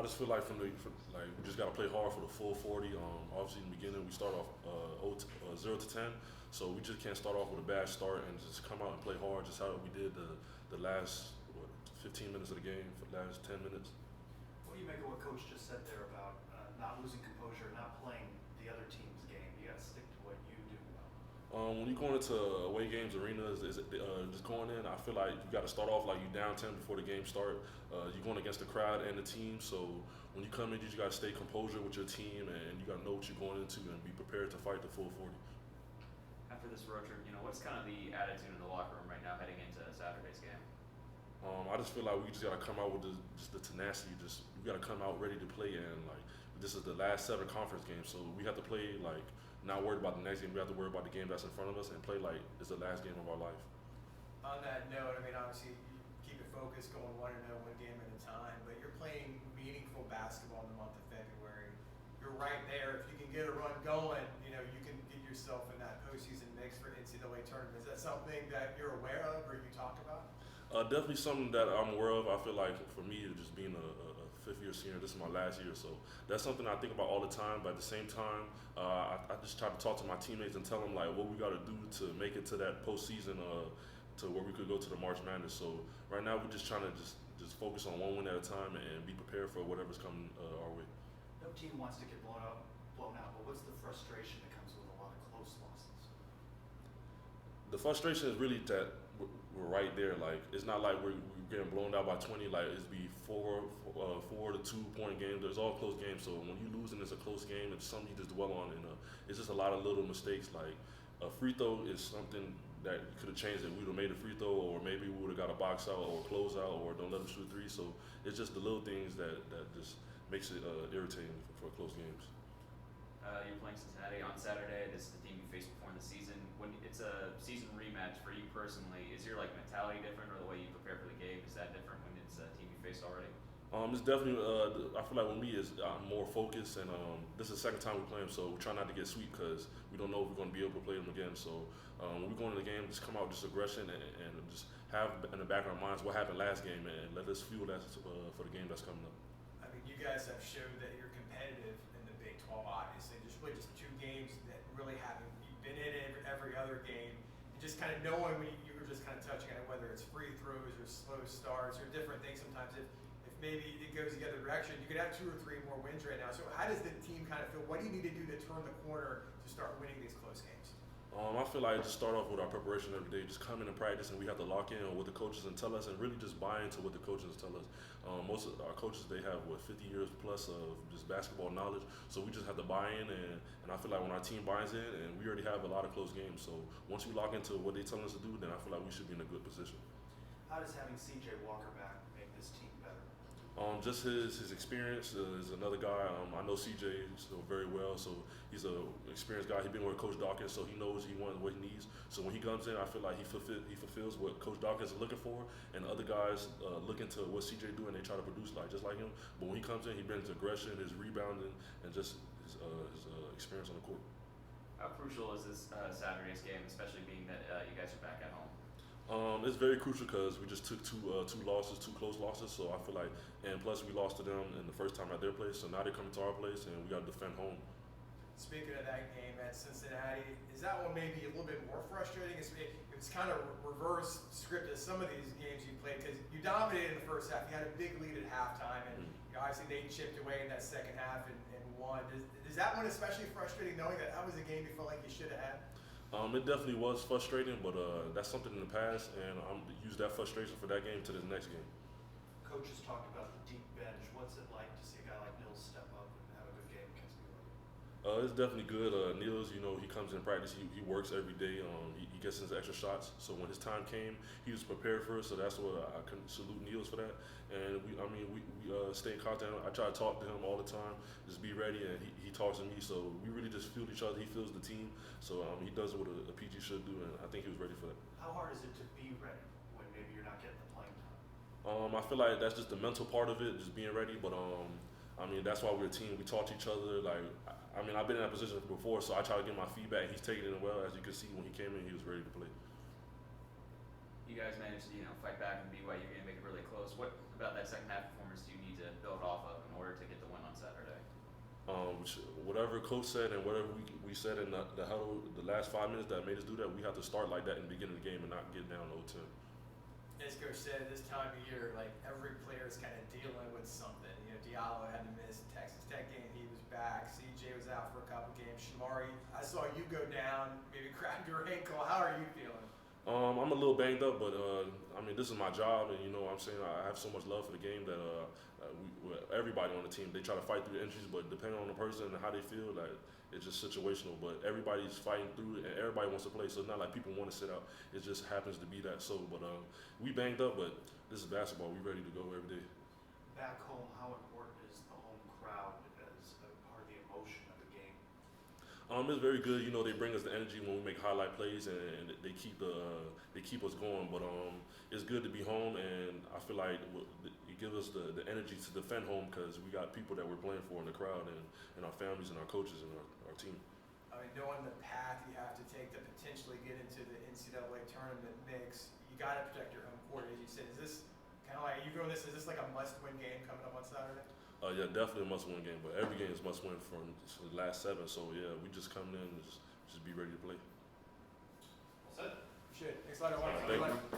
just feel like we just gotta play hard for the full 40. Obviously in the beginning we start off 0 to 10, so we just can't start off with a bad start and just come out and play hard, just how we did the last 15 minutes of the game, for the last 10 minutes. What do you make of what Coach just said there about not losing composure, not playing the other team's game? You got to stick to what you do well. When you're going into away games, arenas, just going in, I feel like you got to start off like you down 10 before the game start. You're going against the crowd and the team, so when you come in, you just got to stay composure with your team, and you got to know what you're going into and be prepared to fight the full 40. After this road trip, what's kind of the attitude in the locker room right now heading into Saturday's game? I just feel like we just got to come out with the tenacity. We got to come out ready to play, and like this is the last 7 conference games, so we have to play like not worried about the next game. We have to worry about the game that's in front of us and play like it's the last game of our life. On that note, I mean, obviously you keep it focused, going 1-0, one game at a time, but you're playing meaningful basketball in the month of February. You're right there. If you can get a run going, you can get yourself in that postseason mix for NCAA tournament. Is that something that you're aware of or you talk about? Definitely something that I'm aware of. I feel like for me, just being a fifth-year senior, this is my last year, so that's something I think about all the time. But at the same time, I just try to talk to my teammates and tell them like what we got to do to make it to that postseason, to where we could go to the March Madness. So right now, we're just trying to just focus on one win at a time and be prepared for whatever's coming our way. No team wants to get blown out, but what's the frustration that comes with a lot of close losses? The frustration is really that we're right there. Like it's not like we're getting blown out by 20. Like it's be 4 to 2 point game. There's all close games. So when you lose and it's a close game, it's something you just dwell on. And it's just a lot of little mistakes. Like a free throw is something that could have changed it. We would have made a free throw, or maybe we would have got a box out or a close out, or don't let them shoot 3. So it's just the little things that just makes it irritating for close games. You're playing Cincinnati on Saturday. This is the team you faced before in the season. When it's a season rematch for you personally, is your mentality different, or the way you prepare for the game, is that different when it's a team you faced already? It's definitely. I feel like with me is I'm more focused, and this is the second time we play them, so we try not to get sweet because we don't know if we're going to be able to play them again. So when we go into the game, just come out with just aggression and just have in the back of our minds what happened last game, and let us fuel that for the game that's coming up. I mean, you guys have showed that you're competitive in the Big 12, obviously. Just really just 2 games that really haven't. You've been in every other game. And just kind of knowing when you were just kind of touching on it, whether it's free throws or slow starts or different things. Sometimes if maybe it goes the other direction, you could have 2 or 3 more wins right now. So how does the team kind of feel? What do you need to do to turn the corner to start winning these close games? I feel like just start off with our preparation every day. Just come in and practice, and we have to lock in on what the coaches and tell us, and really just buy into what the coaches tell us. Most of our coaches, they have 50 years plus of just basketball knowledge, so we just have to buy in. And I feel like when our team buys in, and we already have a lot of close games, so once we lock into what they tell us to do, then I feel like we should be in a good position. How does having C.J. Walker back make this team better? Just his experience is another guy. I know CJ very well, so he's an experienced guy. He's been with Coach Dawkins, so he knows what he needs. So when he comes in, I feel like he fulfills what Coach Dawkins is looking for, and other guys look into what CJ do, and they try to produce just like him. But when he comes in, he brings aggression, his rebounding, and just his experience on the court. How crucial is this Saturday's game, especially being that you guys are back at home? It's very crucial because we just took two losses, 2 close losses. So I feel like, and plus we lost to them in the first time at their place. So now they're coming to our place, and we got to defend home. Speaking of that game at Cincinnati, is that one maybe a little bit more frustrating? It's kind of reverse script as some of these games you played, because you dominated in the first half. You had a big lead at halftime, and obviously they chipped away in that second half and won. Is that one especially frustrating, knowing that was a game you felt like you should have had? It definitely was frustrating, but that's something in the past, and I'm use that frustration for that game to the next game. Coach has talked about the deep bench. What's it like to see a guy like Nils step up and have a good game against you? It's definitely good. Nils, he comes in practice. He works every day. He gets his extra shots. So when his time came, he was prepared for it. So that's what I can salute Nils for that. And we stay in contact. I try to talk to him all the time. Just be ready, and he talks to me. So we really just feel each other. He feels the team. So he does what a PG should do, and I think he was ready for that. How hard is it to be ready when maybe you're not getting the playing time? I feel like that's just the mental part of it, just being ready. But that's why we're a team. We talk to each other. I've been in that position before, so I try to get my feedback. He's taking it well. As you can see, when he came in, he was ready to play. You guys managed to fight back and BYU and make it really close. What about that second half performance do you need to build off of in order to whatever coach said and whatever we said in the huddle, the last 5 minutes that made us do that, we have to start like that in the beginning of the game and not get down 0-10. As Coach said, this time of year, like every player is kind of dealing with something. You know, Diallo had to miss the Texas Tech game; he was back. CJ was out for a couple games. Shamari, I saw you go down, maybe crack your ankle. How are you feeling? I'm a little banged up, but I mean, this is my job, and you know what I'm saying, I have so much love for the game that everybody on the team, they try to fight through the injuries, but depending on the person and how they feel, like it's just situational. But everybody's fighting through it, and everybody wants to play, so it's not like people want to sit out. It just happens to be that so. But we banged up, but this is basketball. We ready to go every day. Back home, how important is the home crowd as a part of the emotion of the game? It's very good. You know, they bring us the energy when we make highlight plays, and they keep us going. But it's good to be home, and I feel like it gives us the energy to defend home because we got people that we're playing for in the crowd, and our families and our coaches and our team. I mean, knowing the path you have to take to potentially get into the NCAA tournament mix, you got to protect your home court, as you said. Is this kind of like, you doing this? Is this like a must-win game coming up on Saturday? Yeah, definitely a must-win game. But every game is must-win from the last 7. So yeah, we just come in and just be ready to play. Well said. Shit. Thanks a lot. Thank you.